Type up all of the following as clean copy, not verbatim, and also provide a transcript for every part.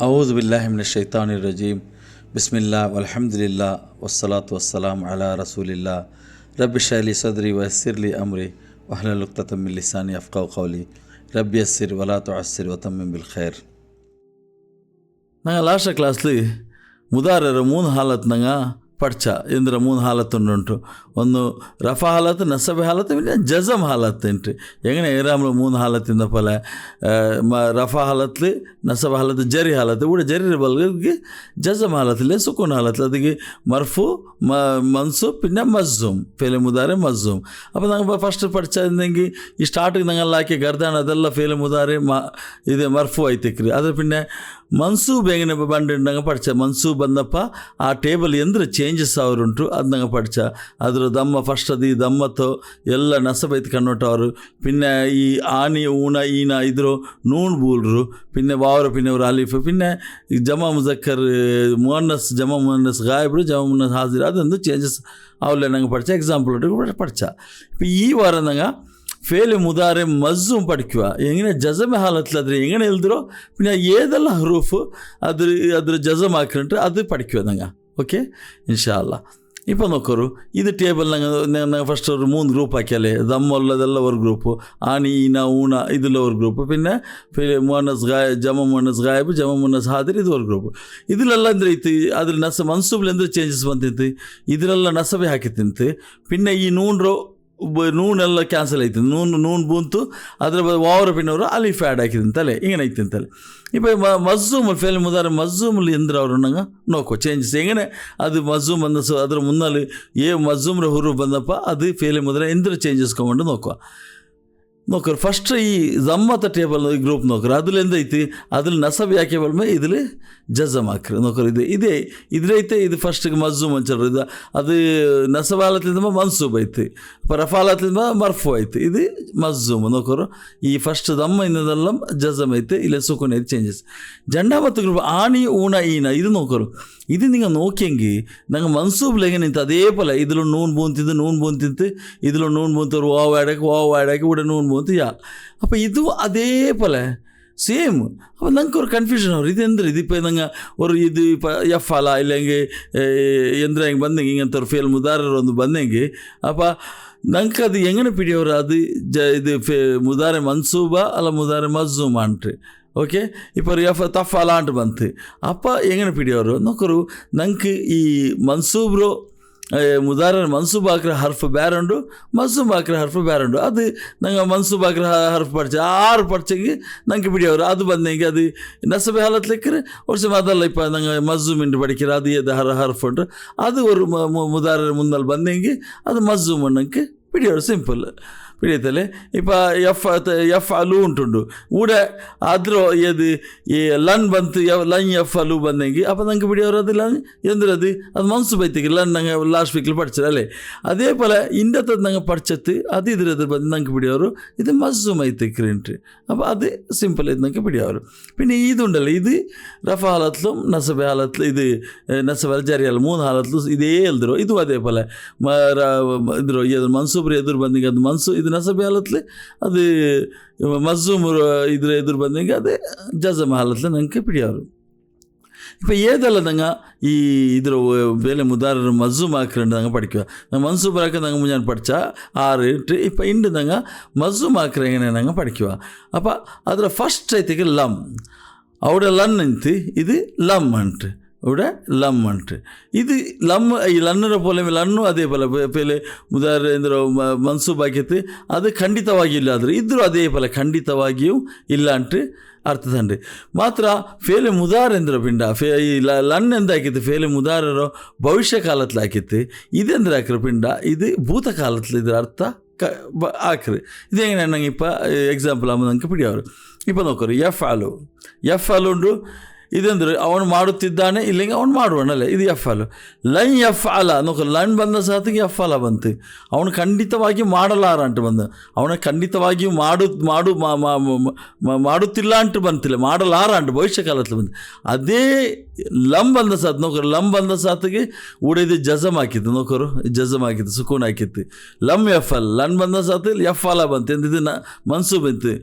أعوذ بالله من الشيطان الرجيم بسم الله والحمد لله والصلاة والسلام على رسول الله رب اشرح لي صدري ويسر لي أمري واحلل عقدة من لساني يفقهوا قولي رب يسر ولا تعسر وتمم بالخير. ನಂಗೆ ಲಾಸ್ಟ್ ಕ್ಲಾಸ್ಲಿ ಮುದಾರರ 3 ಹಾಲತ್ ನಂಗೆ ಪಡ್ಚ ಎಂದ್ರೆ 3 ಹಾಲತ್ ಉಂಟು. ಒಂದು ರಫಾ ಹಾಲತ್, ನಸಬೆ ಹಾಲತ್, പിന്നെ ജസം ഹാലത്ത് ഉണ്ട്. എങ്ങനെ ഏറാമlo 3 ഹാലത്തിಂದ പല ರಫಾ ಹಾಲತ್ಲಿ, ನಸಬ ಹಾಲತ್, ಜರಿ ಹಾಲತ್. ഇവിടെ ജരി ബൽഗിಗೆ ജസം ഹാലത്തിലെ സുക്കൂൻ ഹാലത്തിൽ അതിಗೆ മർഫു, മൻസൂബ്, പിന്നെ മസ്സൂം, ഫേലെ മുതാരെ മസ്സൂം. അപ്പോൾ ഞങ്ങൾ ഫസ്റ്റ് പഠിച്ചെങ്കിൽ ഈ സ്റ്റാർട്ടിങ് ഞങ്ങൾ ಹಾಕಿ ಗರ್ದಾನ ಅದೆಲ್ಲ ಫೇಲೆ ಮುದಾರೆ ಇದು ಮರ್ಫು ಐತಿಕ್ರಿ. ಅದ್ರ പിന്നെ ಮನ್ಸೂಬ್ ಹೆಂಗೆ ಬಂದಿದ್ದಂಗೆ ಪಡ್ಚ. ಮನ್ಸೂಬ್ ಬಂದಪ್ಪ ಆ ಟೇಬಲ್ ಎಂದ್ರೆ ಚೇಂಜಸ್ ಅವರುಂಟು ಅದು ನಂಗೆ ಪಡ್ಚ. ಅದ್ರ ದಮ್ಮ ಫಸ್ಟ್ ಅದು ಈ ದಮ್ಮತ್ತು ಎಲ್ಲ ನಸಬೈತ್ ಕನ್ನೋಟ ಅವರು. പിന്നെ ഈ ആനി ഊണ ഈന ഇദ്രോ നൂൺ ബൂൽರು, പിന്നെ വാവർ, പിന്നെ ഒരു അലിഫ്, പിന്നെ ജമാ മുസക്കർ മുഅന്നസ്, ജമാ മുഅന്നസ് ഗായിബ്, ജമാ മുഅന്നസ് ഹാസിർ, അതൊന്നും ചേഞ്ചസ് ആവില്ല ഞങ്ങൾ പഠിച്ച. എക്സാമ്പിൾ പഠിച്ച. ഇപ്പം ഈ വാരം ഞങ്ങൾ ഫേല് മുതാരെ മസ്സൂം പഠിക്കുക. എങ്ങനെ ജസമ ഹാലത്തിലാದ್ರೆ എങ്ങനെ എഴുതിರೋ പിന്നെ ഏതെಲ್ಲ ഹറൂഫ് ಅದ್ರ ಜಜಮ್ ಹಾಕಿಟ್ಟು ಅದು പഠിക്കുക ഞങ്ങൾ. ಓಕೆ ಇನ್ಶಾ ಅಲ್ಲಾ. ഇപ്പോൾ നോക്കൂ, ഇത് ടേബിൾ ഞങ്ങൾ ഫസ്റ്റ് ഒരു 3 ഗ്രൂപ്പ് ആക്കിയാലേ. ദമ്മുള്ളതെല്ലാം ഒരു ഗ്രൂപ്പ്, ആനി ഈന ഊണ ഇതിലുള്ള ഒരു ഗ്രൂപ്പ്, പിന്നെ മുഅന്നസ് ജമ മുഅന്നസ് ഗായിബ്, ജമ മുഅന്നസ് ಹಾದಿರ್ ಇದು ಒಂದು ಗ್ರೂಪ್. ഇതിലെല്ലാം ಎಂದ್ರೆ ಇತ್ತು ಅದ್ರ ಮನ್ಸೂಬ್ಲಿ ಎಂದ್ರೆ ಚೇಂಜಸ್ ಬಂತಿತ್ತು. ಇದರೆಲ್ಲ ನಸಬೆ ಹಾಕಿತ್ತಿಂತು. പിന്നെ ಈ ನೂನೆಲ್ಲ ಕ್ಯಾನ್ಸಲ್ ಆಯ್ತು. ನೂನ್ ಬೂಂತು ಅದರ ವಾವರ ಪಿನ್ನವರು ಅಲಿಫ್ ಆ್ಯಡ್ ಹಾಕಿದಂತಲೆ ಹಿಂಗೆ ಐತಿಂತಲೆ. ഇപ്പോൾ മസ്സൂം ഫേൽ മുതാര മസ്സൂമിൽ എന്തിനാ അവരുണ്ടെങ്ക നോക്കോ ചേഞ്ചസ് എങ്ങനെ അത് മസ്സൂം വന്ന ಅದರ ಮುನ್ನಲ್ಲಿ ಮಸ್ಸೂಮ್ರ ಹುರು ಬಂದಪ್ಪ ಅದು ಫೇಲ್ ಮುದಾರ ಎಂದ್ರೆ ಚೇಂಜಸ್ ಕೊಂಡು നോക്കറ്. ഫസ്റ്റ് ഈ ജമ്മത്തെ ടേബിൾ ഗ്രൂപ്പ് നോക്കറ്. അതിലെന്ത് ಐತಿ അതിൽ നസബ് ಯಾಕೆ ಬಲ್ಮೆ ഇതിൽ ಜಜಮ್ ಹಾಕ್ರಿ. ನೋಕರು ಇದ್ರೈತೆ ಇದು ಫಸ್ಟಿಗೆ ಮಸ್ಸೂಮ್ ಅಂಚಲ್ರಿ. ಇದು ಅದು ನಸಬ್ ಹಾಲತ್ಲಿಂದ ಮನ್ಸೂಬ್ ಐತಿ, ರಫಾ ಹಾಲತ್ಲಿಂದ ಮರ್ಫು ಐತಿ, ಇದು ಮಸ್ಸೂಮ್. ನೋಕರು ಈ ಫಸ್ಟ್ ದಮ್ಮ ಇನ್ನದೆಲ್ಲ ಜಜಮ್ ಐತಿ, ಇಲ್ಲ ಸುಕೂನ್ ಐತಿ ചേഞ്ചസ്. രണ്ടാമത്തെ ഗ്രൂപ്പ് ആണി ഊണ ഈന. ഇത് നോക്കറ്. ഇത് നിങ്ങൾ നോക്കിയെങ്കിൽ ഞങ്ങൾ മൻസൂബിൽ എങ്ങനെ നിಂತು അതേപോലെ ഇതിലും നൂൺ ബൂന്തിത്ത് ഇതിലും നൂൺ ബൂന്ത് ഒരു വാവ് ആടാക്കി ഇവിടെ നൂൺ ബൂന്ത് യാ. അപ്പോൾ ഇതും അതേപോലെ ಸೇಮ್. അപ്പോൾ ഞങ്ങൾക്ക് ഒരു കൺഫ്യൂഷൻ ആവും. ഇതെന്ത് ഇതിപ്പോൾ ഞങ്ങൾ ഒരു ഇത് ഇപ്പോൾ എഫ് അല ഇല്ലെങ്കിൽ എന്തിനാ ಹಿಂಗೆ ಬಂದೆಂಗೆ ಹಿಂಗಂತ ഒരു ಫೇಲ್ ಮುದಾರರು ಒಂದು ಬಂದೆಂಗೆ. അപ്പോൾ ഞങ്ങൾക്ക് അത് എങ്ങനെ പിടിയವರು അത് ഇത് ಮುದಾರೆ ಮನ್ಸೂಬ ಅಲ್ಲ ಮುದಾರೆ ಮಸ್ಸೂಮ ಅಂಟ್ರಿ. ಓಕೆ, ഇപ്പോൾ ತಫಾಲಾಂಟ್ ಬಂತು. ಅಪ್ಪ ಹೆಂಗೆ ಪಿಡಿಯೋರು ನೋಕರು. ನಂಗೆ ಈ ಮನ್ಸೂಬ್ರು ಮುದಾರ ಮನ್ಸೂಬ್ ಹಾಕಿರೋ ಹರ್ಫ್ ಬೇರೆ ಉಂಟು, ಮನ್ಸೂಬ್ ಹಾಕಿರೋ ಹರ್ಫ್ ಬೇರೆ ಉಂಟು. ಅದು ನಂಗೆ ಮನ್ಸೂಬ್ ಹಾಕಿರೋ ಹರ್ಫ್ ಪಡ್ಚ 6 ಪಡ್ಚಂಗೆ ನಂಗೆ ಪಿಡಿಯೋರು. ಅದು ಬಂದಂಗೆ ಅದು ನಸಬೆ ಹಾಲತ್ಲಿಕ್ಕರೆ ವರ್ಷ ಅದಲ್ಲ. ಇಪ್ಪ ನಂಗೆ ಮಸ್ಸೂಮ್ ಇಂಟು ಪಡಿக்கிற ಅದು ಎದು ಹರ್ಫ್ ಉಂಟು. ಅದು ஒரு ಮುದಾರ ಮುನ್ನಲ್ಲಿ ಬಂದಂಗೆ ಅದು ಮಸ್ಸೂಮ್ ನಂಗೆ ಪಿಡಿಯೋರು. ಸಿಂಪಲ್ പിടിയത്തല്ലേ. ഇപ്പോൾ എഫ് അലു ഉണ്ടുണ്ട് ഇവിടെ. ಆದರೂ ಏದು ಈ ಲನ್ ಬಂತು, ಲನ್ ಎಫ್ ಅಲು ಬಂದಂಗೆ. അപ്പോൾ ನಂಗೆ പിടിയವರು ಅದು ಲನ್ ಎಂದ್ರದು ಅದು ಮನ್ಸೂಬ್ ಐತಿಗೆ. ಲನ್ ನಂಗೆ ಲಾಸ್ಟ್ ವೀಕ್ಲಿ പഠിച്ചല്ലേ. അതേപോലെ ഇന്നത്തെ ഞങ്ങൾ പഠിച്ചത് അത് ഇതിരത് ಬಂದು ನಂಗೆ പിടിയವರು ഇത് മസ്സൂം ಐತಿಕ್ರಿ. അപ്പോൾ അത് സിമ്പിൾ ആയിട്ട് ನಂಗೆ പിടിയವರು. പിന്നെ ഇതുണ്ടല്ലോ, ഇത് ರಫಾ ಹಾಲತ್ലും ನಸಬೆ ಹಾಲತ್ಲು, ಇದು ನಸಬೆ ಜರಿ ಹಾಲ 3 ಹಾಲತ್ಲು ಇದೇ ಎಲ್ದ್ರು. ಇದು അതേപോലെ ಇದ್ರು ಮನ್ಸೂಬ್ರು ಎದುರು ಬಂದಂಗೆ ಅದು ಇದು ನಸಬೆ ಹಾಲತ್ಲೆ ಅದು ಮಸ್ಸೂಮ್ ಇದ್ರ ಎದುರು ಬಂದಂಗೆ ಅದು ಜಜಮ್ ಹಾಲತ್ಲೆ ನಂಗೆ പിടിയವರು. ഇപ്പോൾ ഏതല്ല ഞങ്ങൾ ഈ ഇದ್ರ ಬೇಲೆ ಮುದಾರರು ಮಸ್ಸೂಮ್ ಹಾಕಿಕೊಂಡು ഞങ്ങൾ പഠിക്കുക. ಮನ್ಸೂಬ್ ಹಾಕಿ ഞങ്ങൾ ಮುಂಜಾನೆ പഠിച്ച 6 8. ഇപ്പോൾ ಇಂಡು ഞങ്ങൾ ಮಸ್ಸೂಮ್ ಹಾಕಿದ್ರೆ എങ്ങനെ ഞങ്ങൾ പഠിക്കുക. അപ്പോൾ ಅದರ ಫಸ್ಟ್ ಐತಿಗೆ ಲಮ್. അവിടെ ಲನ್ ನಿಂತು ಇದು ಲಮ್ ಅಂಟ್ರಿ. ഇവിടെ ലം ಅಂಟ್ರಿ. ಇದು ಲಮ್ ಈ ಲನ್ನರ ಪೋಲೆ ಲನ್ನು ಅದೇ ಪೋಲೆ ಪೇಲೆ ಮುದಾರ ಎಂದ್ರೆ ಮನ್ಸೂಬ್ ಹಾಕಿತ್ತು. ಅದು ಖಂಡಿತವಾಗಿ ಇಲ್ಲ. ಆದರೆ ಇದ್ದರೂ ಅದೇ ಪೋಲೆ ಖಂಡಿತವಾಗಿಯೂ ಇಲ್ಲ ಅಂಟ್ರಿ ಅರ್ಥ ತಂಡ್ರಿ. ಮಾತ್ರ ಫೇಲೆ ಮುದಾರ ಎಂದ್ರೆ ಪಿಂಡ ಈ ಲನ್ ಎಂದು ಹಾಕಿತ್ತು ಫೇಲೆ ಮುದಾರರು ಭವಿಷ್ಯ ಕಾಲத்தில் ಹಾಕಿತ್ತು. ಇದೆಂದ್ರೆ ಹಾಕಿರೋ ಪಿಂಡ ಇದು ಭೂತ ಕಾಲத்தில் ಇದ್ರ ಅರ್ಥ ಹಾಕ್ರಿ. ಇದು ಹೆಂಗೆ ನಂಗೆ ಇಪ್ಪ ಎಕ್ಸಾಂಪಲ್ ಆಗ ನಂಗೆ ಪಿಡಿಯವರು. ಇಪ್ಪ ನೋಕರು ಎಫ್ ಅಲು ಉಂಡು. ಇದಂದ್ರೆ ಅವನು ಮಾಡುತ್ತಿದ್ದಾನೆ, ಇല്ലെങ്കിൽ ಅವನು ಮಾಡುವನಲ್ಲ, ಇದು ಎಫ್ ಅಲು. ಲನ್ ಎಫ್ ಅಲ ನೋಕ ಲನ್ ಬಂದ ಸಾತಿಗೆ ಎಫ್ ಅಲ ಬಂತು. ಅವನು ಖಂಡಿತವಾಗಿ ಮಾಡಲಾರ ಅಂಟು ಬಂದ. ಅವನ ಖಂಡಿತವಾಗಿಯೂ ಮಾಡುತ್ತಿಲ್ಲ ಅಂಟು ಬಂತಿಲ್ಲ, ಮಾಡಲಾರ ಅಂಟು ಭವಿಷ್ಯ ಕಾಲத்தில் ಬಂದು. ಅದೇ ಲಂ ಬಂದ ಸಾತ್ ನೋಕರು. ಲಂ ಬಂದ ಸಾತಿಗೆ ಉಳಿದು ಜಜಮ್ ಹಾಕಿತ್ತು. ನೋಕರು ಜಜಮ್ ಹಾಕಿತ್ತು, ಸುಕೂನ್ ಹಾಕಿತ್ತು. ಲಮ್ ಎಫ್ ಅಲ್ ಲನ್ ಬಂದ ಸಾತ್ ಎಫ್ ಅಲ ಬಂತು. ಎಂದಿದ್ದು ಮನ್ಸೂಬ್ ಇತ್ತು.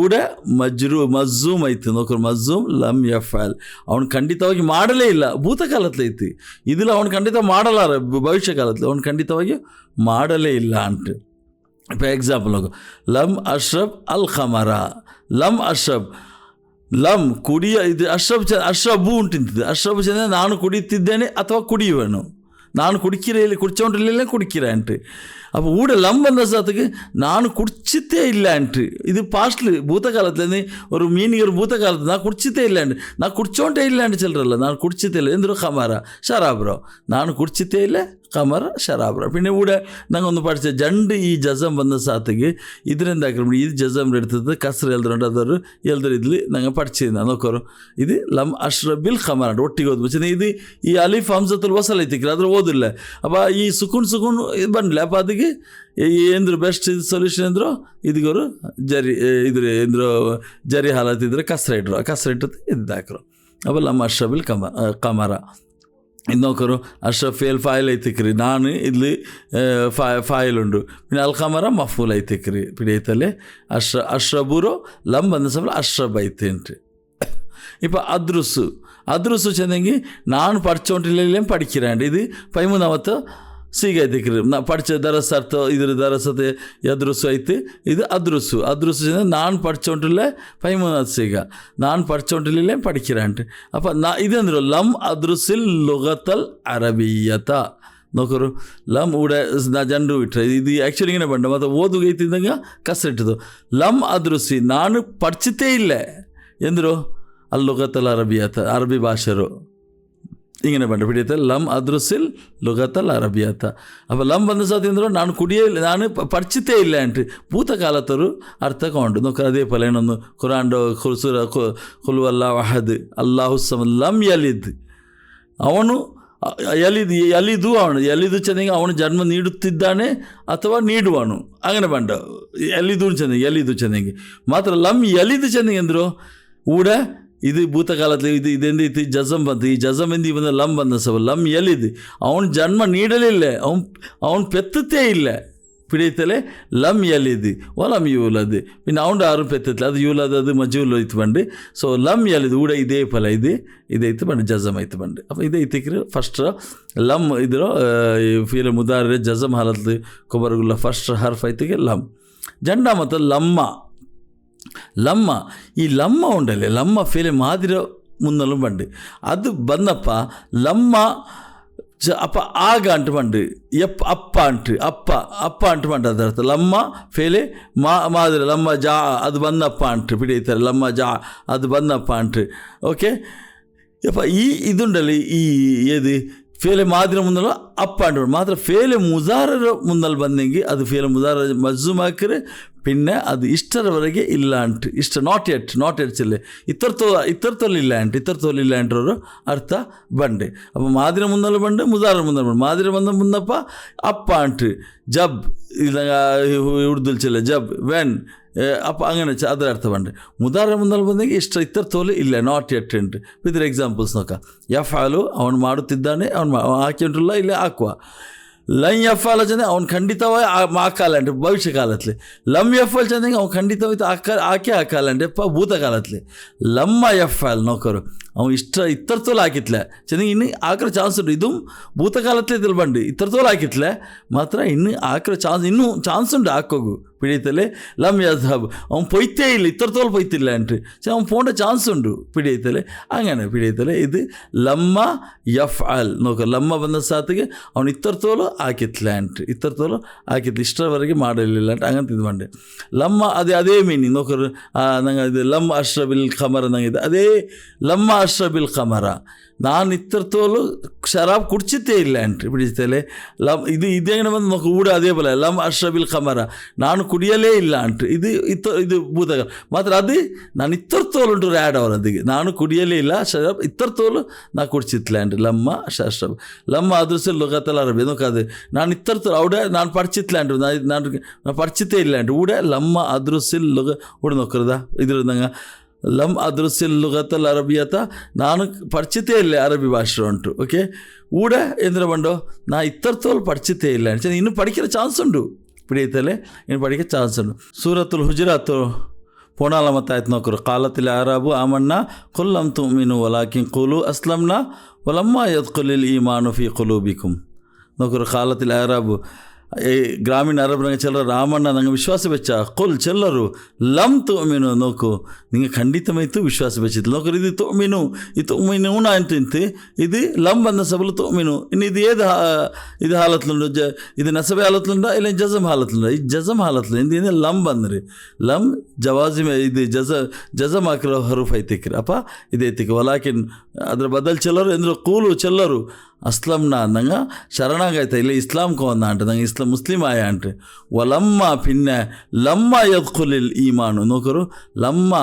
ಉಡೆ ಮಜ್ಜೂಮ್ ಐತು. ನೋಕರು ಮಜ್ಜೂಮ್ ಲಮ್ ಯಫ್ಅಲ್, ಅವನು ಖಂಡಿತವಾಗಿ ಮಾಡಲೇ ಇಲ್ಲ, ಭೂತಕಾಲದಲ್ಲಿ ಐತಿ. ಇದಿಲ್ಲ ಅವನು ಖಂಡಿತ ಮಾಡಲಾರ, ಭವಿಷ್ಯ ಕಾಲದಲ್ಲಿ ಅವನು ಖಂಡಿತವಾಗಿ ಮಾಡಲೇ ಇಲ್ಲ ಅಂತ. இப்போ எக்ஸாம்பிள் நோக்கும், லம் அஷ்ரப் அல் ஹமரா, லம் அஷ்ரப், ಲಮ್ ಕುಡಿಯ, ಇದು ಅಶ್ರಬು ಉಂಟಿಂತಿದ್ದು, ಅಶ್ರಬು ಚೆಂದ ನಾನು ಕುಡಿಯುತ್ತಿದ್ದೇನೆ ಅಥವಾ ಕುಡಿಯುವನು, நான் குடிச்சோன்றில்ல குடிக்கிறேன்ட்டு. அப்போ ஊட லம் வந்த சாத்துக்கு நான் குடிச்சித்தே இல்லைன்ட்டு. இது பாஸ்ட்ல பூத்த காலத்துலேருந்து ஒரு மீனிங், ஒரு பூத்த காலத்து நான் குடிச்சித்தே இல்லைன்ட்டு, நான் குடிச்சோன்ட்டே இல்லைன்ட்டு சொல்கிறல்ல, நான் குடிச்சித்தே இல்லை ಎಂದರು ಖಮಾರ ಶರಾಬ್ರೋ, ನಾನು ಕುಡಿಚಿತ್ತೇ ಇಲ್ಲ ಖಮರ ಶರಾಬ್ರೋ. പിന്നെ ഇവിടെ ഞങ്ങൾ ഒന്ന് പഠിച്ച ജണ്ട് ഈ ജസം വന്ന സാത്തിക്ക് ഇതിനെന്താ ഇത് ജസം എടുത്തത് കസർ എഴുതുന്നുണ്ട്, അതൊരു എഴുതൽ ഞങ്ങൾ പഠിച്ചിരുന്ന നോക്കറോ. ഇത് ലം ಅಶ್ರಬಿಲ್ ಖಮರ ಒಟ್ಟಿಗೆ ಓದ್ಬೇಕು. ಇದು ಈ ಅಲಿಫ್ ಹಂಸತುಲ್ ವಸಲ್ ಐತಿಕ್ರಿ ಅದ್ರ ಓದಿಲ್ಲ. ಅಪ್ಪ ಈ ಸುಕೂನ್ ಇದು ಬಂದಿಲ್ಲ. ಅಪ್ಪ ಅದಕ್ಕೆ ಏನ್ರು ಬೆಸ್ಟ್ ಸೊಲ್ಯೂಷನ್ ಅಂದರು ಇದೀಗವರು ಜರಿ ಇದ್ರ ಎಂದ್ರು ಜರಿ ಹಾಲತ್ತಿದ್ರೆ ಕಸರ ಇಟ್ರು, ಕಸರ ಇಟ್ಟದ್ದು ಇದ್ದಾಕ್ರು. ಅಪ್ಪ ಲಮ್ ಅಶ್ರಬಿಲ್ ಖಮರ. ಇನ್ನೊಕರು ಅಶ್ರಫ್ ಫೇಲ್ ಫಾಯಿಲ್ ಐತಿಕ್ರಿ, ನಾನು ಇಲ್ಲಿ ಫಾಯಿಲ್ ಉಂಡು, പിന്നെ ಅಲ್ ಖಮರ ಮಫೂಲ್ ಐತಿಕ್ರಿ. ಪಿಡಿಯೈತಲ್ಲೇ ಅಶ್ರಬುರೋ ಲಮ್ ಬಂದ ಸಮಯ ಅಶ್ರಬ್ ಐತೇನ್ರಿ. இப்போ அத்ருசு சென்னங்கி நான் படித்தோன்றிலேயும் படிக்கிறேன். இது 13வது சீகை ஐத்திக்ரு. நான் படித்த தரஸ் அர்த்தம் இது தரசத்து எத்ருசு ஐத்து, இது அத்ருசு சென்ன நான் படித்தோன்றில் 13வது சீகா, நான் படித்தோன்றிலேயும் படிக்கிறேன்ட்டு. அப்போ நான் இது ಅಂದ್ರೆ ಲಮ್ ಅದ್ರುಸಿಲ್ ಲುಗತಲ್ ಅರಬಿಯತಾ ನೋಕರು. ಲಮ್ ಊಡ ನಾ ಜಂಡು ಬಿಟ್ರೆ ಇದು ಆ್ಯಕ್ಚುಲಿ ಹಿಂಗೆ ಬಂಡ ಮತ್ತು ಓದುಗೈತಿದ್ದಂಗೆ ಕಸರಿಟ್ಟದು. ಲಮ್ ಅದ್ರುಸಿ ನಾನು ಪಡಿಚಿತೇ ಇಲ್ಲ ಎಂದರು ಅಲ್ಲುಗತಲ್ ಅರಬಿಯತ, ಅರಬಿ ಭಾಷೆರು ಹಿಂಗೆ ಬಂಡ ಬಿಡಿಯುತ್ತೆ. ಲಮ್ ಅದ್ರುಸಿಲ್ ಲುಗತಲ್ ಅರಬಿಯತ. ಅಪ್ಪ ಲಮ್ ಬಂದ ಸಾತಿ ಅಂದರು ನಾನು ನಾನು ಪಡಿಚಿತೇ ಇಲ್ಲ ಅಂಟ್ರಿ. ಭೂತ ಕಾಲತರು ಅರ್ಥ ಕೊಂಡು ನೋಕ ಅದೇ ಪಲ ಏನೊಂದು ಕುರಾನ್ಡೋ ಸುರ ಹುಲ್ವಲ್ಲಾ ವಹದ್ ಅಲ್ಲಾಹು ಸಮದ್ ಲಮ್ ಯಲಿದ್, ಅವನು ಯಲಿದು ಅವನು ಯಲಿದು ಚೆಂದಿಗೆ ಅವನು ಜನ್ಮ ನೀಡುತ್ತಿದ್ದಾನೆ ಅಥವಾ ನೀಡುವನು അങ്ങനെ ಬಂಡ. ಯಲಿದು ಚೆಂದಿಗೆ ಯಲಿದು ಚೆಂದಿಗೆ ಮಾತ್ರ ಲಮ್ ಯಲಿದು ಚೆಂದಿಗೆ ಅಂದರು ಊಡ ಇದು ಭೂತಕಾಲದಲ್ಲಿ ಇದು ಇದೆಂದು ಜಜಮ್ ಬಂತು. ಈ ಜಜಮ್ ಎಂದು ಬಂದ ಲಮ್ ಬಂದ ಸವ ಲಮ್ ಎಲ್ಲಿದ್ದು ಅವನು ಜನ್ಮ ನೀಡಲಿಲ್ಲ, ಅವನು ಪೆತ್ತೇ ಇಲ್ಲ. ಪಿಡಿಯುತ್ತಲೇ ಲಮ್ ಎಲ್ಲಿದ್ದು ಒಲಮ್ ಯೂಲದು, പിന്നെ ಅವನು ಆರು ಪೆತ್ತಿಲ್ಲ, ಅದು ಯೂಲದು ಅದು ಮಜೂಲ್ ಐತು ಬಂಡು. ಸೊ ಲಮ್ ಎಲ್ಲಿದ್ದು ಊಡ ಇದೇ ಫಲ ಇದೈತು ಬಂಡು ಜಜಮ್ ಐತು ಬಂಡು. ಅಪ್ಪ ಇದೈತಿಕ್ರಿ ಫಸ್ಟ್ ಲಮ್ ಇದ್ರ ಫೀಲ ಮುದಾರ ಜಜಮ್ ಹಾಲತ್ತು ಕೊಬರಗುಲ್ಲ ಫಸ್ಟ್ ಹರ್ಫ್ ಐತಿಗೆ ಲಮ್. ಜಂಡ ಮತ್ತು ಲಮ್ಮ ಈ ಲಮ್ಮ ಉಂಡಲ್ಲೇ ಲಮ್ಮ ಫೇಲೆ ಮಾದಿರ ಮುನ್ನಲು ಬಂಡು ಅದು ಬಂದಪ್ಪ ಲಮ್ಮ ಅಪ್ಪ ಆಗ ಅಂಟು ಬಂಡು ಅಪ್ಪ ಅಂಟು ಬಂಡು ಅದರ ಅರ್ಥ ಲಮ್ಮ ಫೇಲೆ ಮಾದಿರ ಲಮ್ಮ ಜಾ ಅದು ಬಂದಪ್ಪ ಅಂಟು ಪಿಡಿಯುತ್ತಾರೆ. ಲಮ್ಮ ಜಾ ಅದು ಬಂದಪ್ಪ ಅಂಟು. ಓಕೆ ಯಪ್ಪ ಈ ಇದುಂಡಲ್ಲಿ ಈ ಏದು ಫೇಲೆ ಮಾದಿರ ಮುನ್ನಲು ಅಪ್ಪ ಅಂಟು ಮಾತ್ರ ಫೇಲೆ ಮುಜಾರರ ಮುನ್ನಲು ಬಂದಂಗೆ ಅದು ಫೇಲೆ ಮುಜಾರ ಮಜ್ಜುಮ್ ಹಾಕಿದ್ರೆ പിന്നെ അത് ഇഷ്ടരവರೆಗೆ ಇಲ್ಲ ಅಂಟು. ಇಷ್ಟ ನಾಟ್ ಎಟ್ ಚೆಲ್ಲೆ ಇತ್ತರ್ತೋಲ್ ಇಲ್ಲ ಅಂಟು, ಇತ್ತರ್ತೋಲ್ ಇಲ್ಲ ಅಂಟವರು ಅರ್ಥ ಬಂಡೆ. അപ്പോൾ ಮಾದಿರ ಮುನ್ನಲು ಬಂಡೆ ಮುಜಾರ ಮುನ್ನಲು ಬಂಡೆ ಮಾದಿರ ಬಂದ ಮುನ್ನಪ್ಪ ಅಪ್ಪ ಅಂಟು ಜಬ್ ಇಲ್ಲ ಉರ್ದುಲ್ ಚೆಲ್ಲೆ ಜಬ್ ವೆನ್ ಅಪ್ಪ അങ്ങനെ ಅದರ ಅರ್ಥ ಬಂಡೆ. ಮುದಾರ ಮುನ್ನಲು ಬಂದಾಗ ಇಷ್ಟ ಇತ್ತರ್ತೋಲು ಇಲ್ಲ ನಾಟ್ ಎಟ್ ಉಂಟು. ಇದರ ಎಕ್ಸಾಂಪಲ್ಸ್ ನೋಕ. ಯಫಾಲು ಅವನು ಮಾಡುತ್ತಿದ್ದಾನೆ, ಅವನು ಹಾಕಿಂಟಿಲ್ಲ ಇಲ್ಲ ಹಾಕುವ. ಲಂ ಯಫಾಲ ಚಂದ ಅವನು ಖಂಡಿತವಾಗಿ ಹಾಕಾಲ అంటే ಭವಿಷ್ಯ ಕಾಲತ್ಲಿ. ಲಮ್ ಯಫಾಲ್ ಚಂದಂಗೆ ಅವ್ನು ಖಂಡಿತವಾಗಿ ಹಾಕಾಲ అంటే ಭೂತ ಕಾಲತ್ಲಿ. ಲಮ್ಮ ಯಫಾಲ್ ನೋಕರು ಅವನು ಇತ್ತರ್ತೋಲು ಹಾಕಿತ್ಲೆ ಚೆಂದಂಗೆ ಇನ್ನು ಹಾಕಿರೋ ಚಾನ್ಸ್ ಉಂಟು. ಇದು ಭೂತಕಾಲತ್ಲೇ ತಿಳ್ಬಂಡು ಇತ್ತರ್ತೋಲು ಹಾಕಿತ್ಲೆ ಮಾತ್ರ ಇನ್ನು ಹಾಕಿರೋ ಇನ್ನೂ ಚಾನ್ಸ್ ಉಂಟು ಹಾಕೋಗು ಪಿಡಿಯುತ್ತಲೇ. ಲಮ್ ಯಜ್ಹಬ್ ಅವನು ಪೊಯ್ತೇ ಇಲ್ಲ, ಇತ್ತರ್ತೋಲು ಪೊಯ್ತಿಲ್ಲ ಅಂಟ್ರಿ ಅವನು ಪೋಂಡ ಚಾನ್ಸ್ ಉಂಟು ಪಿಡಿಯುತ್ತಲೇ. അങ്ങനെ ಪಿಡಿಯುತ್ತಲೇ ಇದು ಲಮ್ಮ ಯಫ್ಅಲ್ ನೋಕ. ಲಮ್ಮ ಬಂದ ಸಾತಿಗೆ ಅವನು ಇತ್ತರ್ತೋಲು ಹಾಕಿತ್ಲೆ ಅಂಟ್ರಿ, ಇತ್ತರ್ತೋಲು ಹಾಕಿತ್ತು ಇಷ್ಟರವರೆಗೆ ಮಾಡಲಿಲ್ಲ ಅಂತ ಹಂಗಂತ ಇದು ಬಂಡೆ. ಲಮ್ಮ ಅದೇ ಮೀನಿಂಗ್ ನೋಕರು ನಂಗೆ ಇದು ಲಮ್ಮ ಅಶ್ರಬಿಲ್ ಖಮರ ನಂಗೆ ಇದು ಅದೇ ಲಮ್ಮ ಅಶ್ರಬಿಲ್ ಖಮರ ನಾನು ಇತ್ತರ್ತೋಲು ಶರಾಬ್ ಕುಡಿಚಿತ್ತೇ ಇಲ್ಲ ಅಂಟ್ರಿ ಪಿಡಿಯುತ್ತಲೇ. ಲಮ್ ಇದೇನ ಬಂದು ನೋಕ ಊಡ ಅದೇ ಬಲ ಲಮ್ ಅಶ್ರಬಿಲ್ ಖಮರ ನಾನು ಕುಡಿಯಲೇ ಇಲ್ಲ ಅಂಟ್ರಿ. ಇದು ಭೂತ ಮಾತ್ರ ಅದು ನಾನು ಇತ್ತರ್ತೋಲು ಉಂಟು ಆ್ಯಡ್ ಅವರು ಅದಕ್ಕೆ ನಾನು ಕುಡಿಯಲೇ ಇಲ್ಲ ಶರಾಬ್ ಇತ್ತರ್ತೋಲು ನಾ ಕುಡಿಚಿತ್ಲೆ ಅಂಟ್ರಿ ಲಮ್ಮ ಅಶ್ರಬ್. ಲಮ್ಮ ಅದ್ರಸಲ್ಲಿ ಲುಗತಲ್ ಅರಬಿ ನೋಕದು ನಾನು ಇತ್ತರ್ತೋಲು ಔಡ ನಾನು ಪಡಿಚಿತ್ಲೆ ಅಂಟ್ರಿ ನಾನು ಪಡಿಚಿತ್ತೇ ಇಲ್ಲ ಅಂಟ್ರಿ ಊಡ ಲಮ್ಮ ಅದ್ರಸಿಲ್ ಲುಗ ಊಡ ನೋಕರದ ಇದ್ರದಂಗ ಲಮ್ ಅದ್ರುಸಿಲ್ ಲುಗತಲ್ ಅರಬಿಯತ ನಾನು ಪಡಿಚಿತೇ ಇಲ್ಲ ಅರಬಿ ಭಾಷೆ ಉಂಟು. ಓಕೆ ಊಡ ಎಂದ್ರೆ ಬಂಡು ನಾ ಇತ್ತರ್ತೋಲು ಪಡಿಚಿತೇ ಇಲ್ಲ ಅಂತ ಇನ್ನು ಪಡಿಕಿರೋ ಚಾನ್ಸ್ ಉಂಟು ಪಿಡಿಯುತ್ತಲೇ, ಇನ್ನು ಪಡಿಕೆ ಚಾನ್ಸ್ ಉಂಟು. ಸೂರತುಲ್ ಹುಜರಾತ್ ಪೋಣಾಲ ಮತ್ತಾಯ್ತು ನೋಕರು ಕಾಲತಿಲ್ ಅರಾಬು ಆಮನ್ನ ಕುಲ್ಲಂ ತುಮಿನು ವಲಾಕಿನ್ ಕುಲು ಅಸ್ಲಂನ ವಲಮ್ಮ ಯದ್ಕುಲಿಲ್ ಈಮಾನು ಫಿ ಕುಲೂಬಿಕುಂ ನೋಕರು ಕಾಲತಿಲ್ ಅರಾಬು ಗ್ರಾಮೀಣ ಅರಬ್ನಾಗ ಚೆಲ್ಲರು ರಾಮಣ್ಣ ನಂಗೆ ವಿಶ್ವಾಸ ಬೆಚ್ಚ ಕುಲ್ ಚೆಲ್ಲರು ಲಮ್ ತುಮಿನು ನೋಕು ನಿಂಗೆ ಖಂಡಿತಮೈತು ವಿಶ್ವಾಸ ಬೆಚ್ಚಿತ್ತು ನೋಕರು ಇದು ತುಮಿನು ಈ ತುಮಿನೂನ ಅಂತಿಂತು ಇದು ಲಮ್ ಬಂದ ಸಬಲು ತುಮಿನು ಇನ್ನು ಇದು ಇದು ಹಾಲತ್ಲುಂಡು ಇದು ನಸಬೆ ಹಾಲತ್ಲುಂಡ ಇಲ್ಲ ಜಜಮ್ ಹಾಲತ್ಲುಂಡ ಈ ಜಜಮ್ ಹಾಲತ್ಲು ಇಂದ ಲಮ್ ಬಂದ್ರಿ ಲಮ್ ಜವಾಜಿಮೆ ಇದು ಜಜಮ್ ಹಾಕಿರೋ ಹರೂಫ್ ಐತಿಕ್ರಿ ಅಪ್ಪ ಇದೈತಿಕ್ ವಲಾಕಿನ್ ಅದ್ರ ಬದಲು ಚೆಲ್ಲರು ಎಂದ್ರು ಕೂಲು ಚೆಲ್ಲರು ಅಸ್ಲಂನ ಅಂದಂಗೆ ಶರಣಾಗೈತ ಇಲ್ಲ ಇಸ್ಲಾಂಗೆ ಒಂದ ಅಂಟ ನಂಗೆ ಮುಸ್ಲಿಮ್ ಆಯ ಅಂಟ್ರಿ ವಲಮ್ಮ ಪಿನ್ನೆ ಲಮ್ಮ ಯದ್ಖುಲಿಲ್ ಈಮಾನು ನೋಕರು ಲಮ್ಮ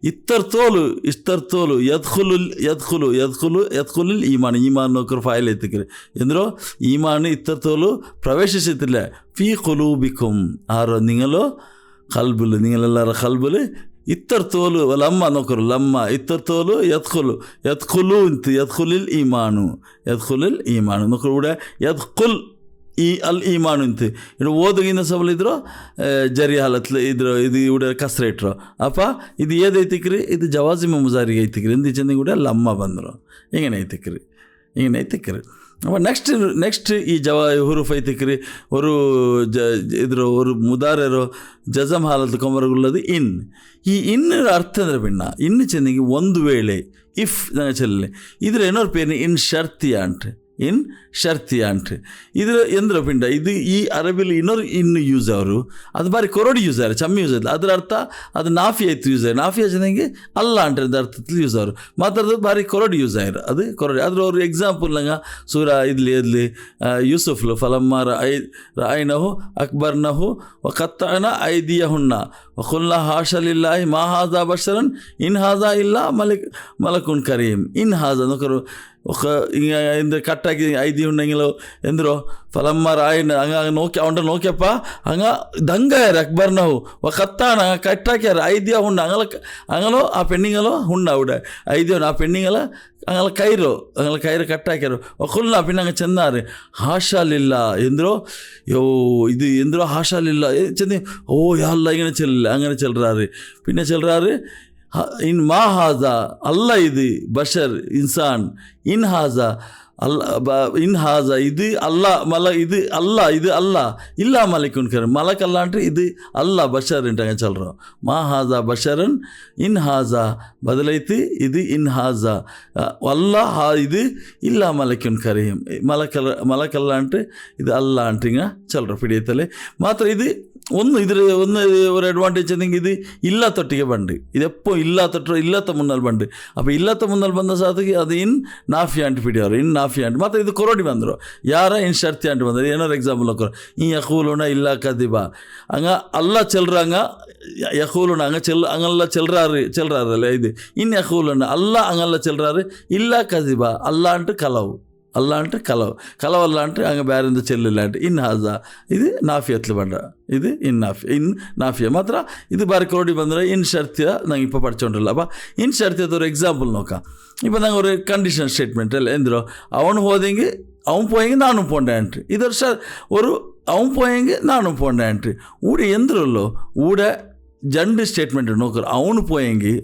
ಇಸ್ತರ್ತೋಲು ಯದ್ಖುಲಿಲ್ ಈಮಾನು ನೋಕರು ಫಾಯಿಲ್ ಐತಿಕ್ರಿ ಎಂದ್ರು ಈಮಾನು ಇತ್ತರ್ತೋಲು ಪ್ರವೇಶಿಸುತ್ತಿಲ್ಲ ಫೀ ಕುಲೂಬಿಕುಂ ಆರೋ ನಿಂಗಲು ಕಲ್ಬುಲು ನಿಂಗಲೆಲ್ಲರ ಕಲ್ಬುಲು ಇತ್ತರ್ತೋಲು ಲಮ್ಮ ನೋಕರು ಲಮ್ಮ ಇತ್ತರ್ತೋಲು ಯದ್ಖುಲು ಇಂತ ಯದ್ಖುಲಿಲ್ ಈಮಾನು ನೋಕರು ಕೂಡ ಯದ್ಖುಲ್ ಅಲ್ ಈಮಾನು ಇಂತ ಇನ್ನು ಓದಗಿನ ಸಬಲ್ ಇದ್ರು ಜರಿ ಹಾಲತ್ಲು ಇದ್ರು ಇದು ಇವ್ರ ಕಸ್ರ ಇಟ್ರು ಅಪ್ಪ ಇದು ಏದೈತಿಕ್ರಿ ಇದು ಜವಾಜಿಮ ಮುಜಾರಿಗೆ ಐತಿಕ್ರಿ ಇಂದು ಚೆಂದ ಕೂಡ ಲಮ್ಮ ಬಂದರು ಹಿಂಗೇನೈತಿಕ್ರಿ ಅಪ್ಪ ನೆಕ್ಸ್ಟ್ ಈ ಹುರುಫ್ ಐತಿಕ್ರಿ ஒரு ಮುದಾರರು ಜಜಮ್ ಹಾಲತ್ ಕೊಮರಗುಳ್ಳದು ಈ ಇನ್ನರ ಅರ್ಥ ಅಂದರೆ ಪಿನ್ನ ಇನ್ನು ಚೆಂದಿಗೆ ಒಂದು ವೇಳೆ ಇಫ್ ನಂಗೆ ಚೆಲ್ಲಿ ಇದ್ರ ಏನೋರು ಪೇರು ಇನ್ ಶರ್ತಿಯ ಅಂಟ್ರಿ ಇದ್ರ ಎಂದ್ರ ಪಿಂಡ ಇದು ಈ ಅರಬಿಲಿ ಇನ್ನೊರು ಇನ್ನು ಯೂಸ್ ಅವರು ಅದು ಬಾರಿ ಕೊರಡು ಯೂಸ್ ಆಯ್ರು ಚಮ್ಮಿ ಯೂಸ್ ಆಯ್ತು ಅದರ ಅರ್ಥ ಅದು ನಾಫಿ ಆಯ್ತು ಯೂಸ್ ಆಯ್ರು ನಾಫಿ ಚೆನ್ನಂಗೆ ಅಲ್ಲ ಅಂಟ್ರಿ ಅದ್ರ ಅರ್ಥದಲ್ಲಿ ಯೂಸ್ ಅವರು ಮಾತಾಡೋದು ಬಾರಿ ಕೊರಡು ಯೂಸ್ ಆಯ್ರು ಅದು ಕೊರಡು ಅದ್ರ ಅವ್ರು ಎಕ್ಸಾಂಪಲ್ ನಂಗೆ ಸೂರ ಇದ್ಲಿ ಯೂಸುಫ್ಲು ಫಲಮ್ಮ ರಾಯ್ನಹು ಅಕ್ಬರ್ನಹು ಕತ್ತಾನ ಐದಿಯಹುನ್ನ ವಕುಲ್ನ ಹಾಷಲಿಲ್ಲಾಹಿ ಮಾ ಹಾಜಾ ಬಶರನ್ ಇನ್ ಹಾಜಾ ಇಲ್ಲ ಮಲಕುನ್ ಕರೀಮ್ ಇನ್ ಹಾಜಾ ನೋಕರು ಇಂದ ಕಟ್ಟಾಕಿ ಐದಿ ಉಂಡೆಂಗಿಲು ಎಂದ್ರು ಫಲಮ್ಮ ರಾಯನ ಹಂಗೆ ನೋಕ್ಯಪ್ಪ ಹಂಗೆ ದಂಗಾಯರ ಅಕ್ಬರ್ ನಾವು ಕತ್ತಾಣ ಕಟ್ಟಾಕ್ಯಾರ ಐದಿಯ ಹುಣ್ಣ ಹಂಗಲೋ ಆ ಪೆಣ್ಣಿಂಗಲೋ ಹುಣ್ಣ ಅವಡ ಐದಿಯ ಆ ಪೆಣ್ಣಿಂಗಲ ಹಂಗಲ ಕೈರು ಕಟ್ಟಾಕ್ಯಾರು ಒಕ್ಕುಲ್ಲ ಪಿನ್ನಂಗೆ ಚೆಂದಾರೆ ಹಾಶಾಲಿಲ್ಲ ಎಂದ್ರೋ ಇದು ಎಂದ್ರೋ ಹಾಶಾಲಿಲ್ಲ ಚೆಂದ ಎಲ್ಲ ಹಿಂಗನೆ ಚೆಲ್ಲಿಲ್ಲ ಹಂಗನೆ ಚೆಲ್ರಾರಿ ಪಿನ್ನ ಚೆಲ್ರಾರಿ ಇನ್ ಮಾ ಹಾಜಾ ಅಲ್ಲ ಇದು ಬಷರ್ ಇನ್ಸಾನ್ ಇನ್ ಹಾಜಾ ಇನ್ ಹಾಜಾ ಇದು ಅಲ್ಲ ಇದು ಅಲ್ಲ ಇಲ್ಲ ಮಲಿಕುನ್ ಕರ್ ಮಲಕ್ ಅಲ್ಲ ಅಂಟ್ರಿ ಇದು ಅಲ್ಲ ಬಷರ್ ಇಂಟಂಗೆ ಚಲ್ರೋ ಮಾ ಹಾಜಾ ಬಷರನ್ ಇನ್ ಹಾಜಾ ಬದಲೈತಿ ಇದು ಇನ್ ಹಾಜಾ ಅಲ್ಲ ಇದು ಇಲ್ಲ ಮಲಕುನ್ ಕರೀಮ್ ಮಲಕಲ್ಲ ಅಂಟ್ರಿ ಇದು ಅಲ್ಲ ಅಂಟ್ರಿಂಗ ಚಲ್ರೋ ಪಿಡಿಯತ್ತಲೆ ಮಾತ್ರ ಇದು ஒரு அட்வான்டேஜ் என்னங்க இது இல்லாத்தொட்டிಗೆ ಬಂಡಿ ಇದೆಪ್ಪೋ ಇಲ್ಲತ್ತ ಮುನ್ನಲ್ಲಿ ಬಂಡಿ ಅಪ್ಪ ಇಲ್ಲತ್ತ ಮುನ್ನಲ್ಲಿ ಬಂದ ಸಾತಿಗೆ ಅದು ಇನ್ ನಾಫಿ ಅಂಟು ಪಿಡಿಯವರು ಇನ್ ನಾಫಿ ಅಂಟು ಮತ್ತು ಇದು ಕೊರೋಡಿ ಬಂದರು ಯಾರ ಇನ್ ಶರ್ತಿ ಅಂಟು ಬಂದರು ಏನಾರು ಎಕ್ಸಾಂಪಲ್ ಹಾಕೋರು ಈ ಯಕೂಲುಣ ಇಲ್ಲ ಕದಿಬಾ ಹಂಗೆ ಅಲ್ಲ ಚೆಲ್ರಂಗ ಯಕೂಲುಣ ಹಂಗೆಲ್ಲ ಚೆಲ್ರಾರಲ್ಲ ಇದು ಇನ್ ಯಕೂಲುಣ ಅಲ್ಲ ಹಂಗಲ್ಲ ಚೆಲ್ರಾರು ಇಲ್ಲ ಕದಿಬಾ ಅಲ್ಲ ಅಂಟು ಕಲವು ಅಲ್ಲ ಅಂಟು ಕಲವಲ್ಲ ಅಂಟು ಹಂಗೆ ಬೇರೆಂದು ಚೆಲ್ಲಿಲ್ಲ ಅಂಟು ಇನ್ ಹಾಜಾ ಇದು ನಾಫಿ ಎತ್ತಲು ಬಂಡ ಇದು ಇನ್ ನಾಫಿಯ ಮಾತ್ರ ಇದು ಬಾರಿ ಕೊರಡಿ ಬಂದರೆ ಇನ್ ಶರ್ತಿಯ ನಂಗೆ ಇಪ್ಪ ಪಡ್ಚೊಂಡ್ರಲ್ಲ ಅಪ್ಪ ಇನ್ ಶರ್ತಿಯದವ್ರು ಎಕ್ಸಾಂಪಲ್ ನೋಕ ಇಪ್ಪ ನಂಗೆ ஒரு ಕಂಡೀಷನ್ ಸ್ಟೇಟ್ಮೆಂಟ್ ಅಲ್ಲ ಎಂದ್ರು ಅವನು ಹೋದಂಗೆ அவன் போயங்க நானும் போண்டேன் ஆண்ட்ரி இது ஒரு அவன் போயங்க நானும் போண்டேன் ஆண்ட்ரி ஊட எந்திரல்லோ ஊட ಜಂಡ್ ಸ್ಟೇಟ್ಮೆಂಟ್ ನೋಕರು ಅವನು ಪೋಯಂಗಿ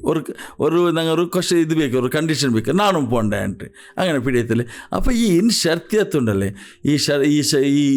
ನಂಗೆ ஒரு ಕ್ವಶನ್ ಇದು ಬೇಕು ஒரு ಕಂಡೀಷನ್ ಬೇಕು ನಾನು ಪೋಂಡೆ ಅಂಟ್ರಿ ಹಂಗೆ ಪಿಡಿಯತ್ತಲ್ಲಿ ಅಪ್ಪ ಈ ಇನ್ನು ಶರ್ತಿಯತ್ತುಂಡಲ್ಲೇ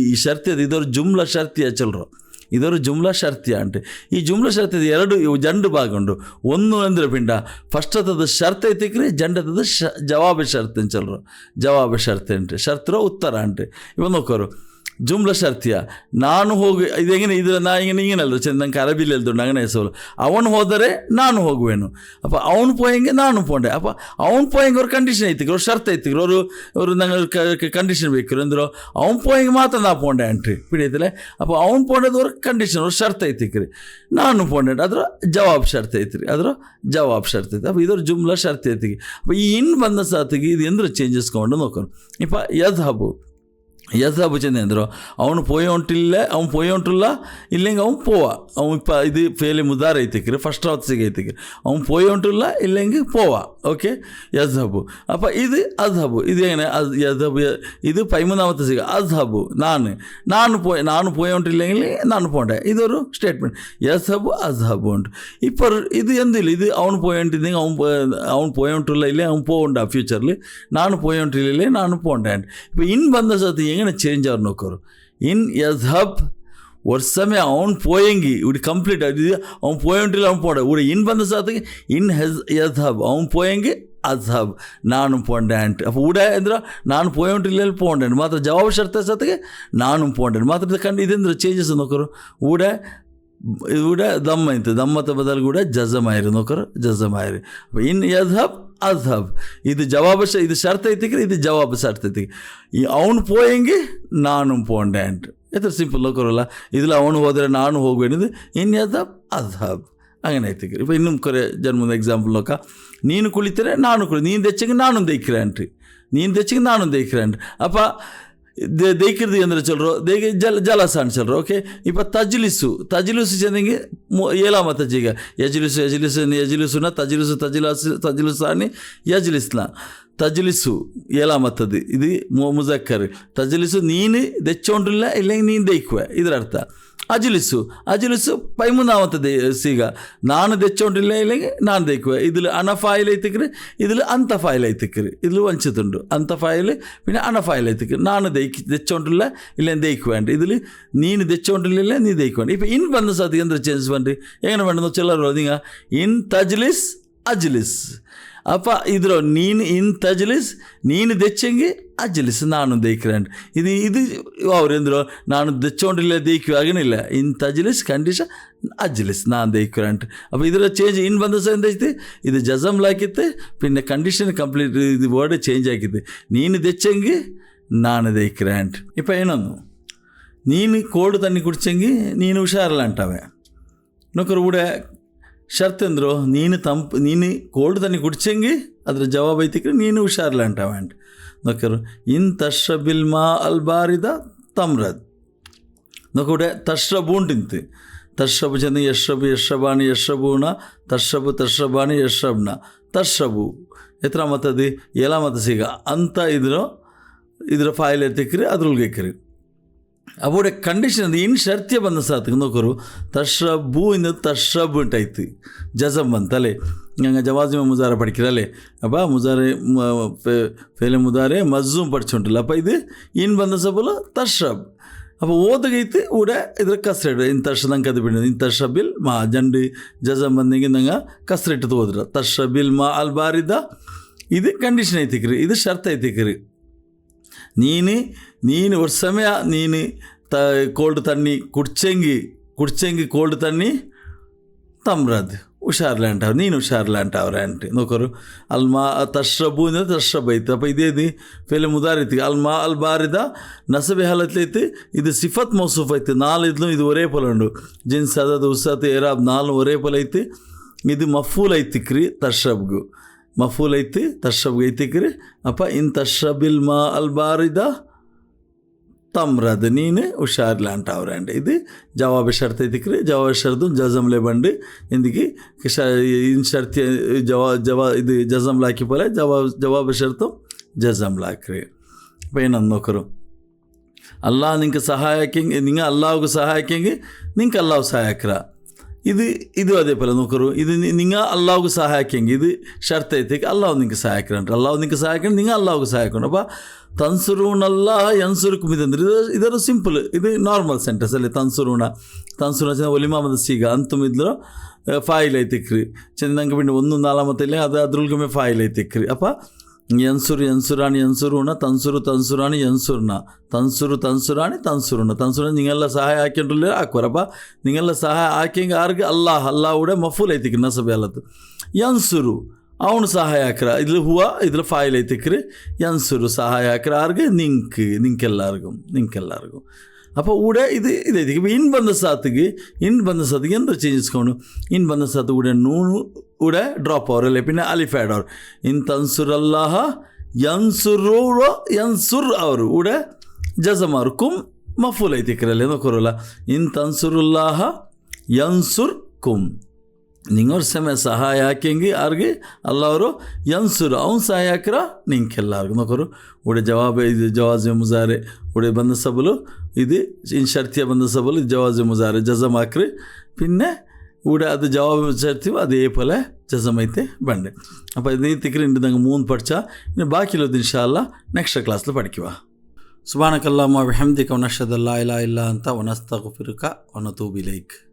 ಈ ಶರ್ತಿಯದು ಇದೊರು ಜುಮ್ಲಾ ಶರ್ತಿಯ ಚಲ್ರು ಇದೊರು ಜುಮ್ಲಾ ಶರ್ತಿಯ ಅಂಟೆ ಈ ಜುಮ್ಲಾ ಶರ್ತಿಯದು ಎರಡು ಜಂಡು ಭಾಗ ಉಂಡು ಒಂದು ಅಂದರೆ ಪಿಂಡ ಫಸ್ಟ್ ಅದ ಶರ್ತ್ ಐತಿಕ್ರಿ ಜಂಡದ ಜವಾಬ ಶರ್ತ್ ಚಲ್ರು ಜವಾಬ ಶರ್ತ್ ಅಂಟ್ರಿ ಶರ್ತ್ರೋ ಉತ್ತರ ಅಂಟ್ರಿ ಇವ ನೋಕರು ಜುಮ್ಲಾ ಶರ್ತಿಯ ನಾನು ಹೋಗಿ ಇದು ಹೆಂಗೆ ಇದು ನಾ ಹಿಂಗೇನಲ್ಲ ಚೆಂದ ನಂಗೆ ಅರಬಿಲಿ ಎಲ್ದುಂಡು ಹಂಗನೆ ಹೆಸರು ಅವನು ಹೋದರೆ ನಾನು ಹೋಗುವೆನು ಅಪ್ಪ ಅವನು ಪೋಯಂಗೆ ನಾನು ಪೋಂಡೆ ಅಪ್ಪ ಅವನು ಪೋಯಂಗೆ ಅವ್ರ ಕಂಡೀಷನ್ ಐತಿಕ್ರು ಅವ್ರು ಶರ್ತ್ ಐತಿಕ್ರು ಅವರು ನಂಗೆ ಕಂಡೀಷನ್ ಬೇಕಿರು ಅಂದರು ಅವ್ನು ಪೋಯಂಗೆ ಮಾತ್ರ ನಾ ಪೋಂಡೆ ಅಂಟ್ರಿ ಪಿಡಿಯತ್ತಲೆ ಅಪ್ಪ ಅವ್ನು ಪೋಂಡದು ಅವ್ರ ಕಂಡೀಷನ್ ಅವ್ರು ಶರ್ತ್ ಐತಿಕ್ರಿ ನಾನು ಪೋಂಡೆ ಅದ್ರ ಜವಾಬ್ ಶರ್ತ್ ಐತ್ರಿ ಅದ್ರ ಜವಾಬ್ ಶರ್ತ್ ಐತಿ ಅಪ್ಪ ಇದ್ರ ಜುಮ್ಲಾ ಶರ್ತ್ ಐತಿಗೆ ಅಪ್ಪ ಈ ಇನ್ನು ಬಂದ ಸಾತಿಗೆ ಇದು ಎಂದ್ರೆ ಚೇಂಜಸ್ ಕೊಂಡು ನೋಕೋರು ಇಪ್ಪ ಯದ್ಹಬು யஸ்ஹபு செந்தேந்திரோ அவனு போயோன்ட்டுಲ್ಲ இல்லைங்க அவன் போவா அவன் இப்போ இது ஃபேலி முதார் ஐத்திக்கிற ஃபஸ்ட் ஆஃப்ஸிಗೆ ಐತಿಕ್ಕಿರ ಅವನು போயோன்ட்டுಲ್ಲ இல்லைங்க போவா ஓகே யஸ்ஹபு அப்போ இது அஸ்ஹபு இது என்ன யஸ்ஹபு இது 13வது ಸಿಗ அஸ்ஹபு ನಾನು போயோன்ட்டிല്ലെങ്കിൽ ನಾನು போண்டேன் இது ஒரு ஸ்டேட்மெண்ட் யஸ்ஹபு அஸ்ஹபு உண்டு இப்போ இது ಎಂದಿಲ್ಲ ಇದು ಅವನು போயோன்ட்டிದ್ದಂಗೆ ಅವನು போயோன்ட்டுಲ್ಲ இல்லை அவன் போகண்டா ஃப்யூச்சரில் ನಾನು போயோன்ட்டிಲ್ಲ ನಾನು போண்டேன் இப்போ இன் வந்த சத்து எங்கே சேஞ்ச் ஆகிற நோக்கரு இன் யஸ்ஹப் ஒரு சமயம் அவன் போயங்கி இப்படி கம்ப்ளீட் ஆகிடுது அவன் போயோன்ட்டிಲ್ಲ அவன் போட ஒரு இன் வந்த சாத்துக்கு இன் யஸ்ஹப் அவன் போயங்கி ಅಜ್ಹಬ್ ನಾನು ಪೋಂಡೆ ಅಂಟ್ ಅಪ್ಪ ಊಡ ಅಂದ್ರೆ ನಾನು ಪೋಯೋಂಟಿಲ್ಲ ಪೋಂಡೆ ಮಾತ್ರ ಜವಾಬ್ ಶರ್ತ ಸತ್ತಿಗೆ ನಾನು ಪೋಂಡೆ ಮಾತ್ರ ಕಂಡು ಇದಂದ್ರೆ ಚೇಂಜಸ್ ನೋಕರು ಊಡ ದಮ್ಮ ಇಂತ ದಮ್ಮತ ಬದಲು ಕೂಡ ಜಜಮಾಯಿರು ನೋಕರು ಜಜಮಾಯಿರು ಇನ್ ಯಜ್ಹಬ್ ಅಜ್ಹಬ್ ಇದು ಜವಾಬ್ ಇದು ಶರ್ತ ಐತಿಕ್ರಿ ಇದು ಜವಾಬ್ ಶರ್ತ ಐತಿಗೆ ಅವನು ಪೋಯಂಗೆ ನಾನು ಪೋಂಡೆ ಅಂಟ್ ಎತ್ರ ಸಿಂಪಲ್ ನೋಕರಲ್ಲ ಇದಿಲ್ಲ ಅವನು ಹೋದರೆ ನಾನು ಹೋಗುವೇನಿದು ಇನ್ ಯಜ್ಹಬ್ ಅಜ್ಹಬ್ അങ്ങനെ ಐತಿಕ್ರಿ ഇപ്പോൾ ಇನ್ನೂ ಕೊರೆ ಜನ್ಮದ ಎಕ್ಸಾಂಪಲ್ ನೋಕ ನೀನು ಕುಳಿತರೆ ನಾನು ನೀನು ತೆಚ್ಚಂಗೆ ನಾನು ದೈக்கிறேன்ட்டு ನೀನು ತೆಚ್ಚಂಗೆ ನಾನು ದೈக்கிறேன்ட்டு அப்போ ದೈಕ್ಕಿರ್ದು ಅಂದ್ರೆ ಚಲ್ರೋ ದೇಗೆ ಜಲಸ ಅಂತ ಚಲ್ರೋ ಓಕೆ ಇಪ್ಪ ತಜ್ಲಿಸು ಚೆಂದಂಗೆ 7వ ತಜ್ಜಿಗ ಯಜ್ಲಿಸುನ ತಜ್ಲಿಸು అని ಯಜ್ಲಿಸ್ನ ತಜ್ಲಿಸು 7வது ಇದು ಮುಜಕ್ಕರ್ ತಜ್ಲಿಸು ನೀನು ದೆಚ್ಚೋಂಡಿಲ್ಲ ಇಲ್ಲ ನೀನು ದೈಕುವೆ ಇದರ ಅರ್ಥ ಅಜ್ಲಿಸು 13வது ಸಿಗ ನಾನು ದೆಚ್ಚೋಂಡಿಲ್ಲ ಇല്ലെങ്കിൽ ನಾನು ದೈಕುವೆ ഇതിൽ അനഫായിൽ ಐತಿಕ್ರಿ ഇതിൽ അന്തഫായിൽ ಐತಿಕ್ರಿ ഇതിൽ ವಂಚಿತುಂಡು അന്തഫായിൽ പിന്നെ അനഫായിൽ ಐತಿಕ್ರಿ ನಾನು ದೆಚ್ಚೋಂಡಿಲ್ಲ ಇಲ್ಲ ದೈಕುವೇಂಡು ഇതിൽ ನೀನು ದೆಚ್ಚೋಂಡಿಲ್ಲ ನೀ ದೈಕುವೇಂಡು ഇപ്പോൾ ಇನ್ ಬಂದ ಸಾತಿ ಅಂದ್ರೆ ಚೇಂಜ್ ಬನ್ರಿ ಹೆಂಗೆ ಬಂದು ಚೆಲ್ಲರು ನಿಂಗ ಇನ್ ತಜ್ಲಿಸ್ ಅಜ್ಲಿಸ್ ಅಪ್ಪ ಇದ್ರ ನೀನು ಇನ್ ತಜ್ಲಿಸ್ ನೀನು ದೆಚ್ಚಂಗೆ ಅಜ್ಲಿಸ್ ನಾನು ದೈಕ್ರೇಂಡು ಇದು ಅವ್ರು ಎಂದ್ರು ನಾನು ದೆಚ್ಚೋಂಡಿಲ್ಲ ದೈಕ್ವಾಗನಿಲ್ಲ ಇನ್ ತಜ್ಲಿಸ್ ಕಂಡೀಷನ್ ಅಜ್ಲಿಸ್ ನಾನು ದೈಕ್ರೇಂಡು അപ്പോൾ ಇದರ ಚೇಂಜ್ ಇನ್ ಬಂದ ಸಹ ಎಂದೈತಿ ಇದು ಜಜಮ್ಲಾಕಿತ್ತು പിന്നെ ಕಂಡೀಷನ್ ಕಂಪ್ಲೀಟ್ ಇದು ವರ್ಡ್ ಚೇಂಜ್ ಆಗಿತ್ತು ನೀನು ದೆಚ್ಚಂಗೆ ನಾನು ದೈಕ್ರೇಂಡು ഇപ്പോൾ ಏನೊಂದು ನೀನು ಕೋಡು ತಣ್ಣಿ ಕುಡಿಚಂಗೆ ನೀನು ಹುಷಾರಲ್ಲ ಅಂಟಾವೆ ನೊಕರು ಕೂಡ ಶರ್ತ್ ಅಂದರು ನೀನು ಕೋಲ್ಡ್ ತಣ್ಣಿ ಕುಡಿಚಂಗೆ ಅದ್ರ ಜವಾಬ್ ಐತಿಕ್ರಿ ನೀನು ಹುಷಾರಿಲ್ಲ ಅಂಟಾವಂಟ್ ನೋಕರು ಇನ್ ತಶ್ರಬಿಲ್ ಮಾ ಅಲ್ ಬಾರಿದ ತಮ್ರದ್ ನೋಕೂಡೆ ತಶ್ರಬು ಉಂಟಿಂತು ತಶ್ರಬು ಚೆಂದ ಯಶ್ರಬಾಣಿ ಯಶ್ರಬೂಣ ತಶ್ರಬಾಣಿ ಯಶ್ರಬ್ನ ತಶ್ರಬು ಎತ್ತರ ಮತ್ತದು 7வது ಸಿಗ ಅಂತ ಇದ್ರ ಫಾಯಿಲ್ ಎತ್ತಿಕ್ರಿ ಅದ್ರೊಳಗೆ അവിടെ കണ്ടീഷൻ അത് ഇൻ ഷർത്തിയ ಬಂದ ಸಾತಿಗೆ നോക്കರು തഷ്റബു ഇന്ന് തഷ്റബ് ഉണ്ടായിത്ത് ജസം ಬಂತല്ലേ ഞങ്ങൾ ജവാസിമ മുസാര പഠിக்கிறല്ലേ അപ്പോൾ മുസാരെ ഫേലെ മുതാരെ മസ്സൂം പഠിച്ചോണ്ടല്ല അപ്പോൾ ഇത് ഇൻ ಬಂದ ಸಬಲ ತಶ್ರಬ್ അപ്പോൾ ಓದಗೈತಿ ಊಡೆ ಇದ್ರ ಕಸ್ರೆಡ್ ಇನ್ ತರ್ಷದಂಗೆ ಅದು ಬಿಡ ಇನ್ ತರ್ಷಬಿಲ್ ಮಾ ಜಂಡು ಜಜಮ್ ಬಂದಂಗೆ ನಂಗೆ ಕಸ್ರೆಟ್ಟು ಹೋದ್ರ ತರ್ಷಬಿಲ್ ಮಾ ಅಲ್ ಬಾರಿದ ಇದು ಕಂಡೀಷನ್ ಐತಿಕ್ರಿ ಇದು ಶರ್ತ್ ಐತಿಕ್ರಿ ನೀನು ஒரு சமயம் ನೀನು ಕೋಲ್ಡ್ ತಣ್ಣಿ ಕುಡ್ಚಂಗಿ ಕೋಲ್ಡ್ ತಣ್ಣಿ ತಮ್ರದ್ ಹುಷಾರ್ಲೆ ಅಂಟಾವ್ ನೀನು ಹುಷಾರ್ಲೆ ಅಂಟಾವ್ರೆ ಅಂಟಿ ನೋಕರು ಅಲ್ಮಾ ತಶ್ರಬು ಅಂದರೆ ತಶ್ರಬ್ ಐತೆ അപ്പോൾ ಇದೇದು ಫೇಲೆ ಮುದಾರ್ ಐತಿ ಅಲ್ಮಾ ಅಲ್ ಬಾರಿದ ನಸಬೆ ಹಾಲತ್ಲೆ ಐತಿ ಇದು ಸಿಫತ್ ಮೌಸೂಫ್ ಐತಿ 4 ಇದ್ಲು ಇದು ಒರೇ ಪೊಲ ಉಂಡು ಜಿನ್ಸ್ ಅದದು ಉಸ್ಸತ್ ಏರಾಬ್ 4 ಒರೇ ಪೊಲ ಐತಿ ಇದು ಮಫೂಲ್ ಐತಿಕ್ರಿ ತಶ್ರಬ್ಗು ಮಫೂಲ್ ಐತಿ ತಶ್ರಬ್ಗೆ ಐತಿಕ್ರಿ ಅಪ್ಪ ಇನ್ ತಶ್ರಬಿಲ್ ಮಾ ಅಲ್ ಬಾರಿದ ತಮ್ರದ್ ನೀನು ಹುಷಾರಿಲ್ಲ ಅಂಟಾವ್ರೆ ಅಂడి ಇದು ಜವಾಬ್ ಶರ್ತ್ ಐತಿಕ್ರಿ ಜವಾಬ್ ಶರ್ದು ಜಜಮ್ಲೆ ಬಂದು ಇಂದಿಗೆ ಇನ್ ಶರ್ತಿ ಇದು ಜಜಮ್ಲ ಹಾಕಿ ಪೋಲೆ ಜವಾಬ್ ಶರ್ತು ಜಜಮ್ಲ ಹಾಕ್ರಿ അപ്പോൾ ಏನಂದು ನೋಕರು ಅಲ್ಲಾ ನಿಂಗೆ ಸಹಾಯಕ್ಕೆ ನಿಂಗೆ ಅಲ್ಲಾವ್ಗೆ ಸಹಾಯಕ್ಕೆ ನಿಂಗೆ ಅಲ್ಲಾವ್ ಸಹಾಯಕರ ಇದು ಅದೇ ಪಲ ನೋಕರು ಇದು ನಿಂಗೆ ಅಲ್ಲಾವ್ಗೆ ಸಹಾಯಕ್ಕೆ ಇದು ಶರ್ತ್ ಐತಿ ಅಲ್ಲಾವ್ ನಿಂಗೆ ಸಹಾಯಕರಂಟ್ರೆ ಅಲ್ಲಾವ್ ನಿಂಗೆ ಸಹಾಯಕ ನಿಂಗೆ ಅಲ್ಲಾವ್ಗೆ ಸಹಾಯಕಂಡು ಅಪ್ಪ ತನ್ಸುರೂನಲ್ಲ ಯನ್ಸುರುಕು ಇದಂದ್ರೆ ಇದರ ಸಿಂಪಲ್ ಇದು ನಾರ್ಮಲ್ ಸೆಂಟೆನ್ಸ್ ಅಲ್ಲಿ ತನ್ಸುರೂನ ಚೆಂದ ಒಲಿಮಾಮದ ಸೀಗ ಅಂತುಮ್ ಇದ್ರು ಫಾಯಿಲ್ ಐತಿಕ್ರಿ ಚೆಂದಂಗೆ ಬಿಟ್ಟು 1 4 ಅದು ಅದ್ರೊಳಗೊಮ್ಮೆ ಫಾಯಿಲ್ ಐತಿಕ್ರಿ ಅಪ್ಪ ಯನ್ಸುರಾಣಿ ಯನ್ಸುರೂನ ತನ್ಸುರಾಣಿ ಯನ್ಸುರ್ನ ತನ್ಸುರಾಣಿ ನಿಂಗೆಲ್ಲ ಸಹಾಯ ಹಾಕ್ಯಂಡ್ರಲ್ಲೇ ಹಾಕ್ವಾರಪ್ಪ ನಿಂಗೆಲ್ಲ ಸಹಾಯ ಹಾಕ್ಯಂಗೆ ಆರ್ಗೆ ಅಲ್ಲಾವುಡೆ ಮಫೂಲ್ ಐತಿಕ್ರಿ ನಸಬೆ ಅಲ್ಲತ್ತು ಯನ್ಸುರು ಅವನು ಸಹಾಯ ಹಾಕ್ರ ಇದ್ರ ಹೂವು ಇದ್ರ ಫಾಯಿಲ್ ಐತಿಕ್ರಿ ಯನ್ಸುರು ಸಹಾಯ ಹಾಕ್ರ ಆರ್ಗೆ ನಿಂಕೆಲ್ಲರಿಗೂ അപ്പോൾ ഇവിടെ ഇതായിരിക്കും ഇപ്പോൾ ഇൻ ಬಂದ സാത്തിಗೆ എന്താ ചേഞ്ചിಸ್ಕೊಂಡು ഇൻ ಬಂದ സാത്ത് ഇവിടെ നൂന് ഇവിടെ ഡ്രോപ്പ് ആവറല്ലേ പിന്നെ അലിഫ് ആഡ് ആവർ ഇൻ തൻസുറല്ലാഹ യൻസുർ ಅವರು ഇവിടെ ಜಜಮಾರು ಕುಮ್ ಮಫೂಲ್ ಐತಿ ಇಕ್ರಲ್ಲಿ ನೋಕೊರಲ್ಲ ಇನ್ ತನ್ಸುರುಲ್ಲಾಹ ಯನ್ಸುರ್ ಕುಮ್ ನಿಂಗವ್ರ ಸಮಯ ಸಹಾಯ ಹಾಕಿಂಗಿ ಅವ್ರಿಗೆ ಅಲ್ಲವರು ಯನ್ಸುರು ಅವ್ನು ಸಹಾಯ ಹಾಕಿರ ನಿಂಗೆಲ್ಲರಿಗೂ ನೋಕರು ಉಡೆ ಜವಾಬೆ ಇದು ಜವಾಜೆ ಮುಜಾರೆ ಉಡೆ ಬಂದ ಸಬಲು ಇದು ಇನ್ ಶರ್ತಿಯ ಬಂದ ಸಬಲು ಜವಾಜೆ ಮುಜಾರೆ ಜಜಮ್ ಹಾಕ್ರಿ ಪಿನ್ನೆ ಊಡ ಅದು ಜವಾಬು ಸೇರ್ತೀವಿ ಅದು ಏ ಪೊಲೆ ಜಜಮ್ ಐತೆ ಬಂಡೆ ಅಪ್ಪ ಇದು ತಿಕ್ರಿ ಇಂಡಿದಂಗೆ 3 ಪಡ್ಚ ಇನ್ನು ಬಾಕಿಲೋದು ಇನ್ಶಾ ಅಲ್ಲಾ ನೆಕ್ಸ್ಟ್ ಕ್ಲಾಸ್లో പഠിക്കുക ಸುಬ್ಹಾನಕಲ್ಲಾಹುಮ್ಮ ಬಿಹಮ್ದಿಕ ವನಶ್ಹದು ಅಲ್ಲಾ ಇಲಾಹಾ ಇಲ್ಲಾ ಅಂತ ವನಸ್ತಗ್ಫಿರುಕ ವನತೂಬು ಇಲೈಕ್.